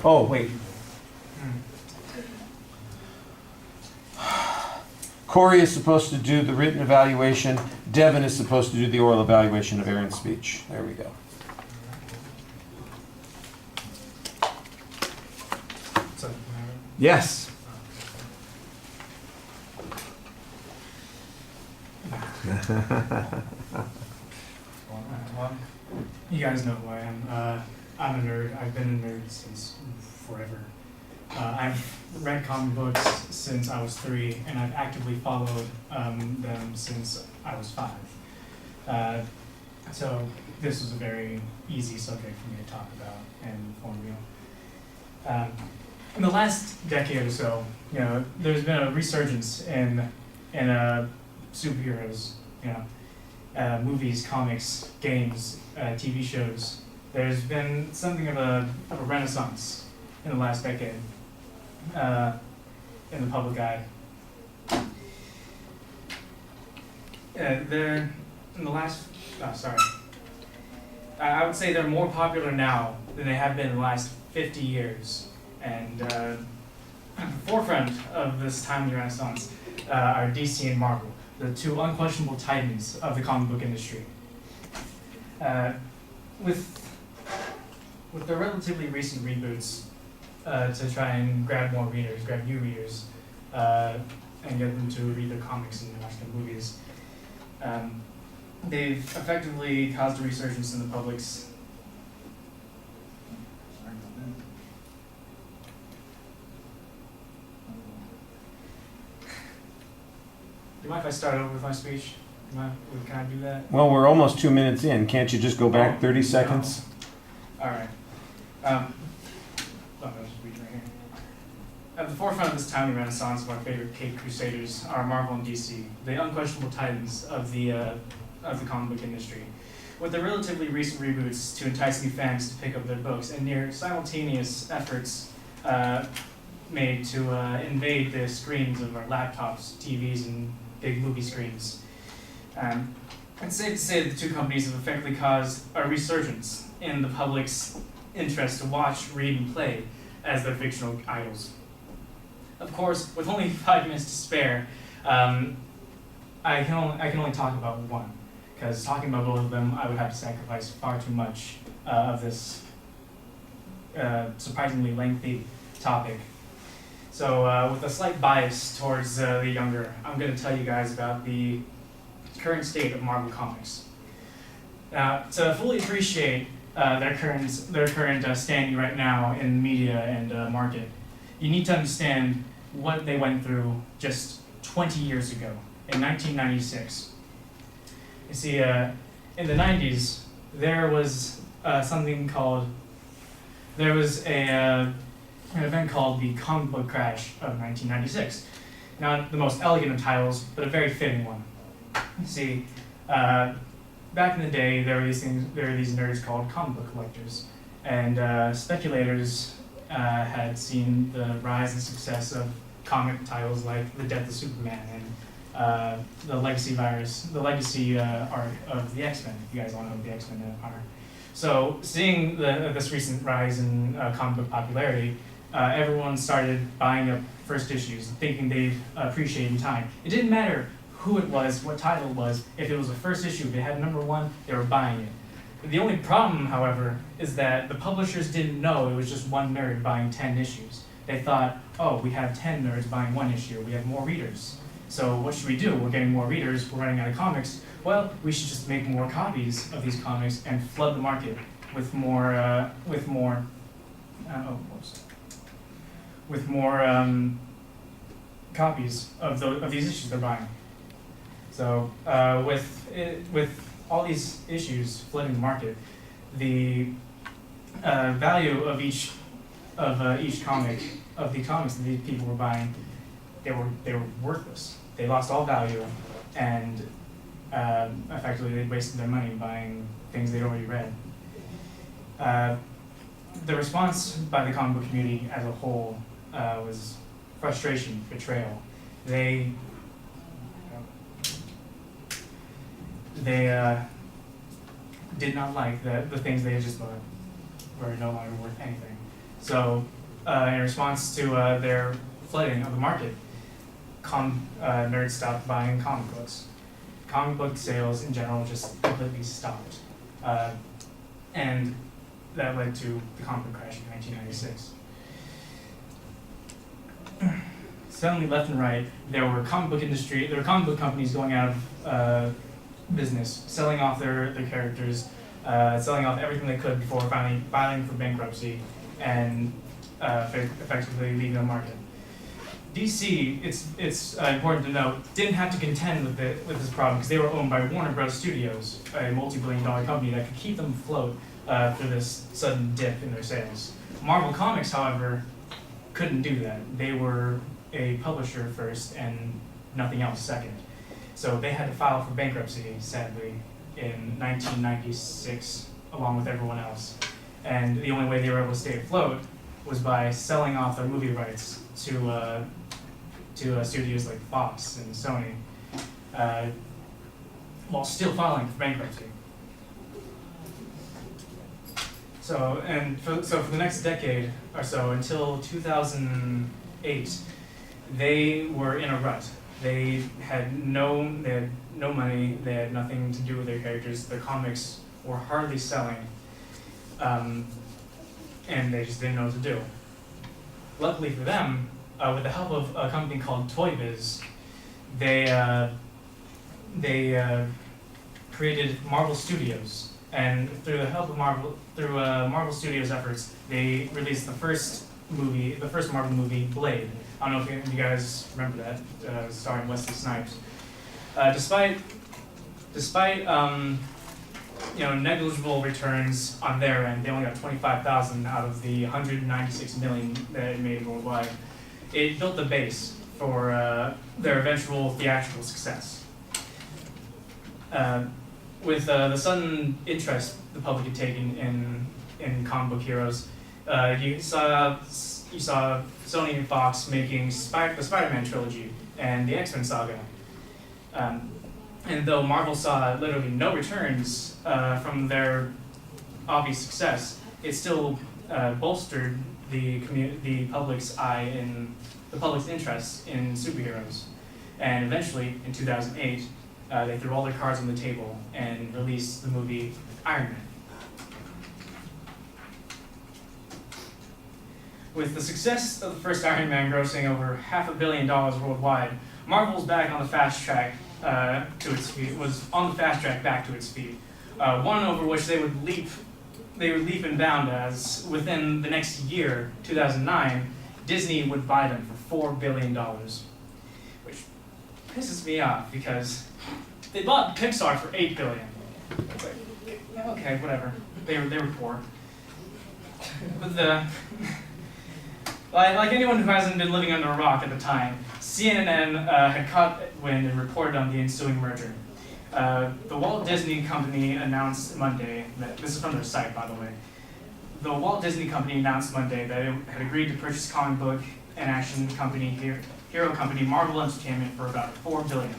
Oh, wait. Corey is supposed to do the written evaluation. Devin is supposed to do the oral evaluation of Aaron's speech. There we go. So, Yes. well, you guys know who I am. I'm a nerd. I've been a nerd since forever. I've read comic books since I was 3, and I've actively followed them since I was 5. So this was a very easy subject for me to talk about and inform you. In the last decade or so, there's been a resurgence in superheroes, movies, comics, games, TV shows. There's been something of a renaissance in the last decade in the public eye. I would say they're more popular now than they have been in the last 50 years. And at the forefront of this timely renaissance are DC and Marvel, the two unquestionable titans of the comic book industry. With the relatively recent reboots to try and grab new readers, and get them to read their comics and watch their movies, they've effectively caused a resurgence in the public's. Sorry about that. Do you mind if I start over with my speech? Can I do that? Well, we're almost 2 minutes in. Can't you just go back 30 seconds? All right. I'll just read right here. At the forefront of this timely renaissance of our favorite Caped Crusaders are Marvel and DC, the unquestionable titans of the comic book industry. With the relatively recent reboots to entice new fans to pick up their books, and near simultaneous efforts made to invade the screens of our laptops, TVs, and big movie screens. It's safe to say that the two companies have effectively caused a resurgence in the public's interest to watch, read, and play as their fictional idols. Of course, with only 5 minutes to spare, I can only talk about one, because talking about both of them, I would have to sacrifice far too much of this surprisingly lengthy topic. So with a slight bias towards the younger, I'm going to tell you guys about the current state of Marvel Comics. Now, to fully appreciate their current standing right now in media and market, you need to understand what they went through just 20 years ago, in 1996. You see, in the 90s, there was an event called the comic book crash of 1996. Not the most elegant of titles, but a very fitting one. You see, back in the day, there were these nerds called comic book collectors, and speculators had seen the rise and success of comic titles like The Death of Superman and the legacy arc of the X-Men, if you guys all know who the X-Men are. So, seeing this recent rise in comic book popularity, everyone started buying up first issues, thinking they'd appreciate in time. It didn't matter who it was, what title it was. If it was a first issue, if it had #1, they were buying it. The only problem, however, is that the publishers didn't know it was just one nerd buying 10 issues. They thought, oh, we have 10 nerds buying 1 issue, we have more readers. So what should we do? We're getting more readers, we're running out of comics. Well, we should just make more copies of these comics and flood the market with more copies of these issues they're buying. So with all these issues flooding the market, the value of each comic, of the comics that these people were buying, they were worthless. They lost all value, and effectively they wasted their money buying things they'd already read. The response by the comic book community as a whole was frustration, betrayal. They did not like the things they had just bought were no longer worth anything. So, in response to their flooding of the market, nerds stopped buying comic books. Comic book sales in general just completely stopped. And that led to the comic book crash in 1996. Suddenly, left and right, there were comic book companies going out of business, selling off their characters, selling off everything they could before finally filing for bankruptcy and effectively leaving the market. DC, it's important to note, didn't have to contend with this problem because they were owned by Warner Bros. Studios, a multi-billion-dollar company that could keep them afloat for this sudden dip in their sales. Marvel Comics, however, couldn't do that. They were a publisher first and nothing else second. So they had to file for bankruptcy, sadly, in 1996, along with everyone else. And the only way they were able to stay afloat was by selling off their movie rights to studios like Fox and Sony, while still filing for bankruptcy. So for the next decade or so, until 2008, they were in a rut. They had no money. They had nothing to do with their characters. Their comics were hardly selling, and they just didn't know what to do. Luckily for them, with the help of a company called Toy Biz, they created Marvel Studios, and through the help of Marvel Studios' efforts, they released the first Marvel movie, Blade. I don't know if any of you guys remember that, starring Wesley Snipes. Despite negligible returns on their end, they only got 25,000 out of the 196 million that it made worldwide. It built the base for their eventual theatrical success. With the sudden interest the public had taken in comic book heroes, you saw Sony and Fox making the Spider-Man trilogy and the X-Men saga. And though Marvel saw literally no returns from their obvious success, it still bolstered the public's interest in superheroes. And eventually, in 2008, they threw all their cards on the table and released the movie Iron Man. With the success of the first Iron Man grossing over $500 million worldwide, Marvel was back on the fast track back to its feet. One over which they would leap and bound as within the next year, 2009, Disney would buy them for $4 billion, which pisses me off because they bought Pixar for $8 billion. It's like, okay, whatever. They were poor. But like anyone who hasn't been living under a rock at the time, CNN had caught wind and reported on the ensuing merger. The Walt Disney Company announced Monday that, this is from their site, by the way, the Walt Disney Company announced Monday that it had agreed to purchase comic book and action company, hero company Marvel Entertainment for about $4 billion.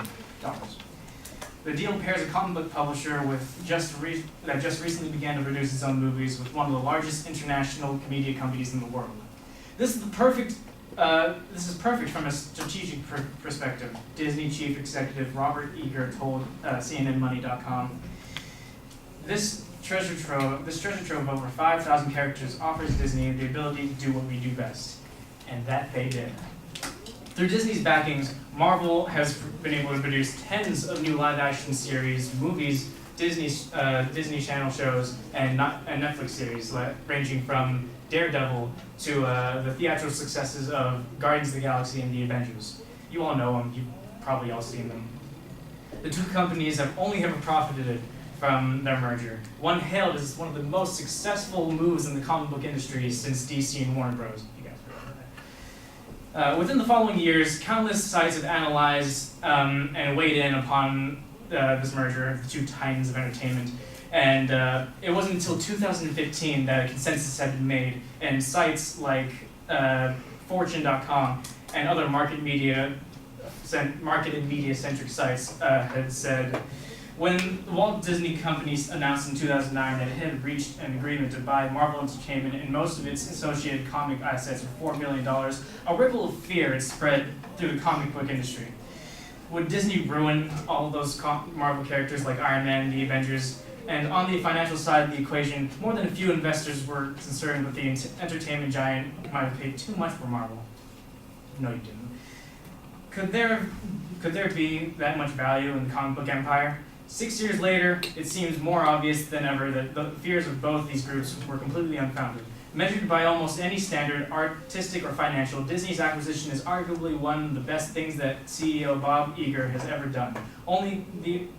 The deal pairs a comic book publisher that just recently began to produce its own movies with one of the largest international media companies in the world. This is perfect from a strategic perspective, Disney chief executive Robert Iger told CNNMoney.com. This treasure trove of over 5,000 characters offers Disney the ability to do what we do best, and that they did. Through Disney's backings, Marvel has been able to produce tens of new live-action series, movies, Disney Channel shows, and Netflix series, ranging from Daredevil to the theatrical successes of Guardians of the Galaxy and the Avengers. You all know them. You've probably all seen them. The two companies have only ever profited from their merger. One hailed as one of the most successful moves in the comic book industry since DC and Warner Bros. You guys remember that. Within the following years, countless sites have analyzed and weighed in upon this merger of the two titans of entertainment. And it wasn't until 2015 that a consensus had been made, and sites like Fortune.com and other market and media-centric sites had said When the Walt Disney Company announced in 2009 that it had reached an agreement to buy Marvel Entertainment and most of its associated comic assets for $4 million, a ripple of fear had spread through the comic book industry. Would Disney ruin all of those Marvel characters like Iron Man and the Avengers? And on the financial side of the equation, more than a few investors were concerned that the entertainment giant might have paid too much for Marvel. No, you didn't. Could there be that much value in the comic book empire? 6 years later, it seems more obvious than ever that the fears of both these groups were completely unfounded. Measured by almost any standard, artistic or financial, Disney's acquisition is arguably one of the best things that CEO Bob Iger has ever done. Only the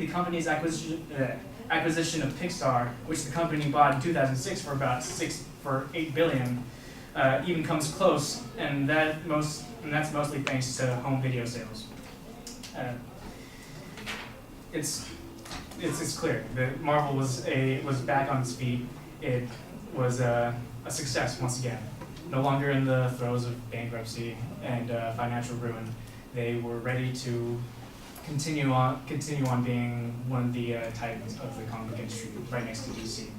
company's acquisition of Pixar, which the company bought in 2006 for about $8 billion, even comes close, and that's mostly thanks to home video sales. It's clear that Marvel was back on its feet. It was a success once again. No longer in the throes of bankruptcy and financial ruin. They were ready to continue on being one of the titans of the comic book industry, right next to DC.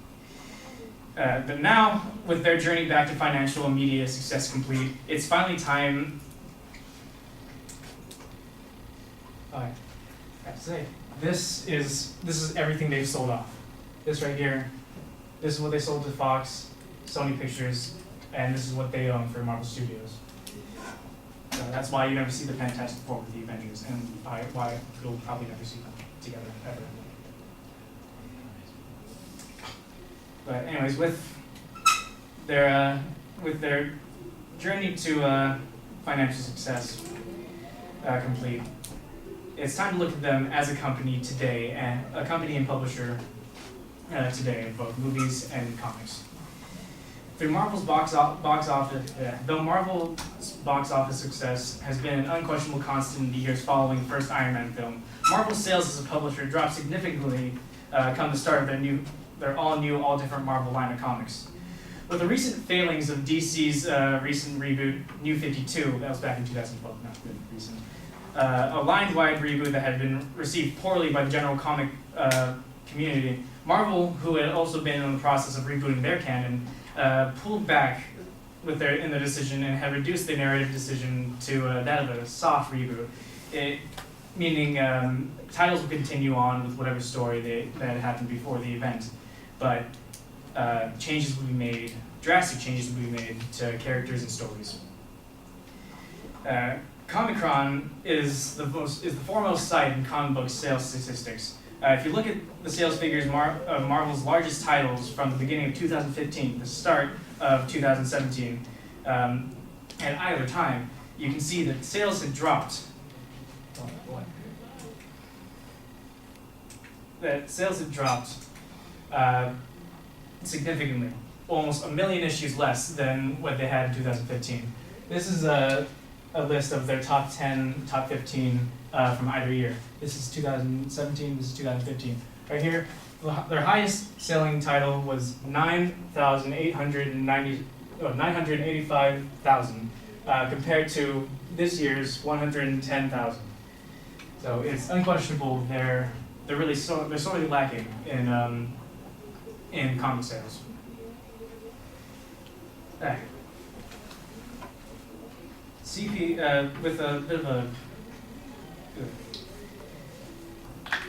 But now, with their journey back to financial and media success complete, it's finally time. I have to say, this is everything they've sold off. This right here, this is what they sold to Fox, Sony Pictures, and this is what they own for Marvel Studios. So that's why you never see the Fantastic Four with the Avengers, and why you'll probably never see them together ever. But anyways, with their journey to financial success complete, it's time to look at them as a company today, and a company and publisher today of both movies and comics. Through Marvel's box office, though Marvel's box office success has been an unquestionable constant in the years following the first Iron Man film, Marvel's sales as a publisher dropped significantly come the start of their all-new, all-different Marvel line of comics. With the recent failings of DC's recent reboot, New 52, that was back in 2012, not good recent, a line-wide reboot that had been received poorly by the general comic community, Marvel, who had also been in the process of rebooting their canon, pulled back in their decision and had reduced their narrative decision to that of a soft reboot, meaning titles would continue on with whatever story that had happened before the event, but changes would be made, drastic changes would be made to characters and stories. Comic-Con is the foremost site in comic book sales statistics. If you look at the sales figures of Marvel's largest titles from the beginning of 2015, the start of 2017, at either time, you can see that sales had dropped. Significantly, almost 1 million issues less than what they had in 2015. This is a list of their top 10, top 15 from either year. This is 2017, this is 2015. Right here, their highest selling title was 985,000 compared to this year's 110,000. So it's unquestionable they're sorely lacking in comic sales. With a bit of a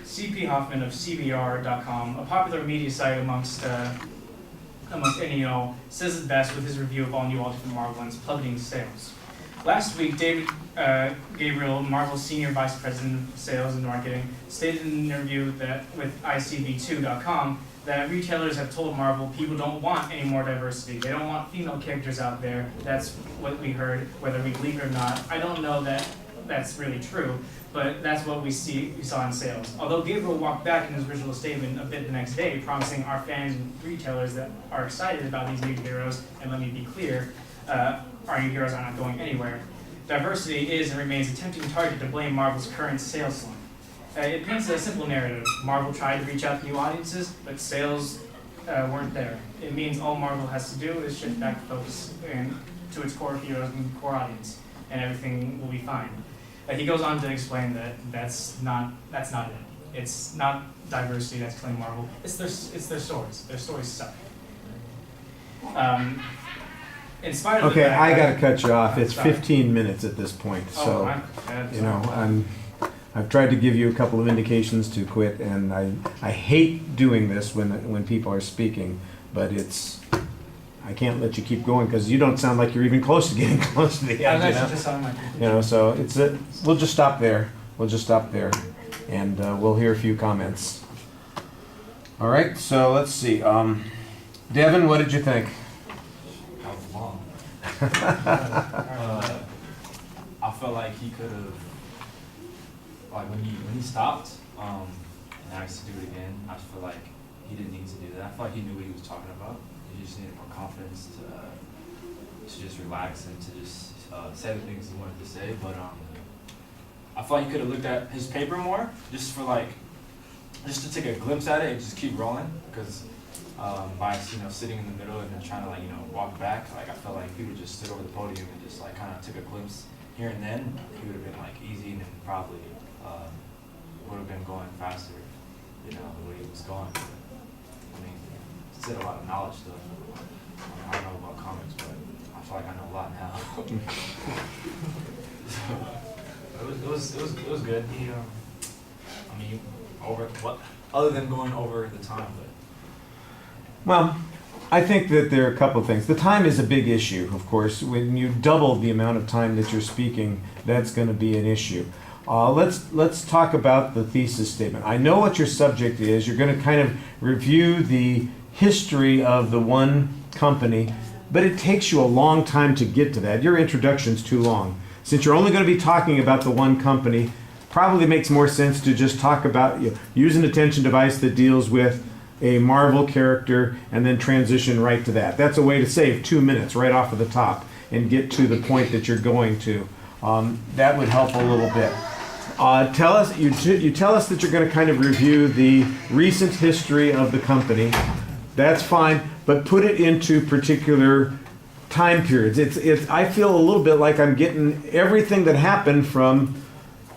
CP Hoffman of CBR.com, a popular media site amongst any and all, says it best with his review of all new, all different Marvel and plummeting sales. Last week, David Gabriel, Marvel's senior vice president of sales and marketing, stated in an interview with ICV2.com that retailers have told Marvel people don't want any more diversity. They don't want female characters out there. That's what we heard, whether we believe it or not. I don't know that that's really true, but that's what we saw in sales. Although Gabriel walked back in his original statement a bit the next day, promising our fans and retailers that are excited about these new heroes, and let me be clear, our new heroes are not going anywhere. Diversity is and remains a tempting target to blame Marvel's current sales slump. It paints a simple narrative. Marvel tried to reach out to new audiences, but sales weren't there. It means all Marvel has to do is shift back the focus to its core heroes and core audience, and everything will be fine. He goes on to explain that that's not it. It's not diversity that's killing Marvel. It's their stories. Their stories suck. In spite of the Okay, fact I that- gotta cut you off. It's Sorry. 15 minutes at this point, Oh, so, my bad. you know, I've tried to give you a couple of indications to quit, and I hate doing this when people are speaking, but I can't let you keep going because you don't sound like you're even close to getting close to the I was end, actually just on my you know, so we'll just stop there. We'll just stop there, and we'll hear a few comments. All right, so let's see. Devin, what did you think? That was long. I felt like he could have, like when he stopped and asked to do it again, I just feel like he didn't need to do that. I feel like he knew what he was talking about. He just needed more confidence to just relax and to just say the things he wanted to say. But I feel like he could have looked at his paper more, just to take a glimpse at it and just keep rolling. Because by sitting in the middle and then trying to walk back, like I felt like if he would just stood over the podium and just kind of took a glimpse here and then, he would have been easy and probably would have been going faster, the way he was going. I mean, he said a lot of knowledge stuff. I don't know about comics, but I feel like I know a lot now. So, it was good. He, I mean, other than going over the time, but. Well, I think that there are a couple of things. The time is a big issue, of course. When you double the amount of time that you're speaking, that's going to be an issue. Let's talk about the thesis statement. I know what your subject is. You're going to kind of review the history of the one company, but it takes you a long time to get to that. Your introduction's too long. Since you're only going to be talking about the one company, probably makes more sense to just talk about use an attention device that deals with a Marvel character and then transition right to that. That's a way to save 2 minutes right off of the top and get to the point that you're going to. That would help a little bit. Tell us you tell us that you're going to kind of review the recent history of the company. That's fine, but put it into particular time periods. I feel a little bit like I'm getting everything that happened from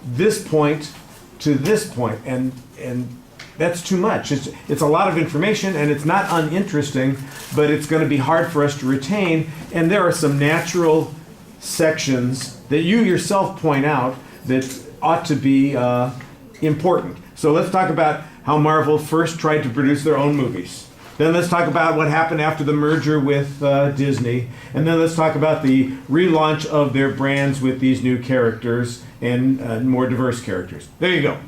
this point to this point, and that's too much. It's a lot of information, and it's not uninteresting, but it's going to be hard for us to retain. And there are some natural sections that you yourself point out that ought to be important. So let's talk about how Marvel first tried to produce their own movies. Then let's talk about what happened after the merger with Disney. And then let's talk about the relaunch of their brands with these new characters and more diverse characters. There you go.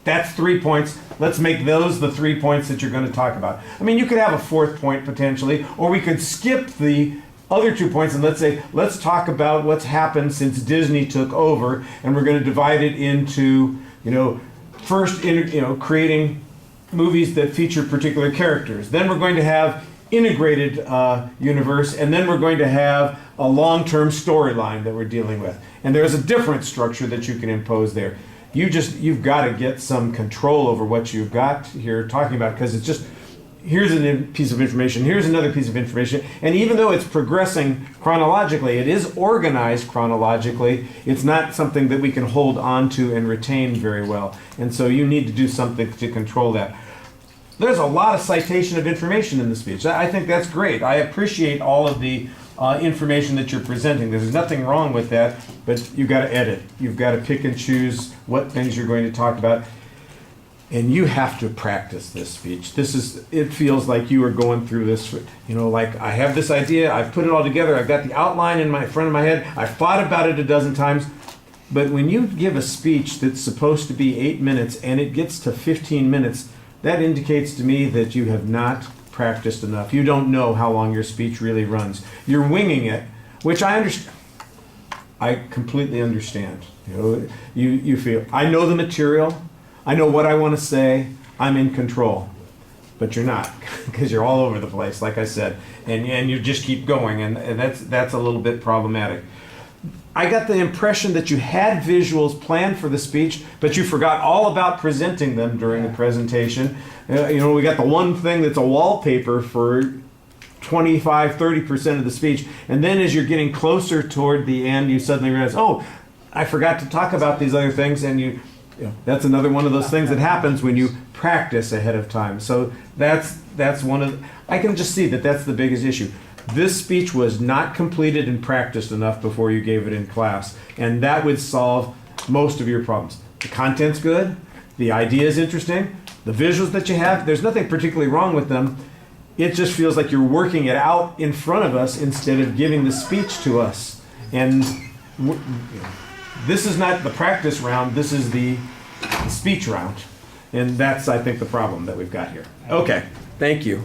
That's 3 points. Let's make those the 3 points that you're going to talk about. I mean, you could have a fourth point potentially, or we could skip the other 2 points and let's talk about what's happened since Disney took over, and we're going to divide it into, first, creating movies that feature particular characters. Then we're going to have integrated universe, and then we're going to have a long-term storyline that we're dealing with. And there's a different structure that you can impose there. You've got to get some control over what you've got here talking about, because it's just, here's a piece of information, here's another piece of information, and even though it's progressing chronologically, it is organized chronologically, it's not something that we can hold on to and retain very well. And so you need to do something to control that. There's a lot of citation of information in the speech. I think that's great. I appreciate all of the information that you're presenting. There's nothing wrong with that, but you've got to edit. You've got to pick and choose what things you're going to talk about. And you have to practice this speech. It feels like you are going through this, like I have this idea, I've put it all together, I've got the outline in front of my head, I've thought about it a dozen times. But when you give a speech that's supposed to be 8 minutes and it gets to 15 minutes, that indicates to me that you have not practiced enough. You don't know how long your speech really runs. You're winging it, which I understand. I completely understand. You feel, I know the material, I know what I want to say, I'm in control. But you're not, because you're all over the place, like I said, and you just keep going, and that's a little bit problematic. I got the impression that you had visuals planned for the speech, but you forgot all about presenting them during the presentation. We got the one thing that's a wallpaper for 25-30% of the speech, and then as you're getting closer toward the end, you suddenly realize, oh, I forgot to talk about these other things, and That's another one of those things that happens when you practice ahead of time. So that's one of, I can just see that that's the biggest issue. This speech was not completed and practiced enough before you gave it in class, and that would solve most of your problems. The content's good, the idea is interesting, the visuals that you have, there's nothing particularly wrong with them. It just feels like you're working it out in front of us instead of giving the speech to us. And this is not the practice round, this is the speech round. And that's, I think, the problem that we've got here. Okay, thank you.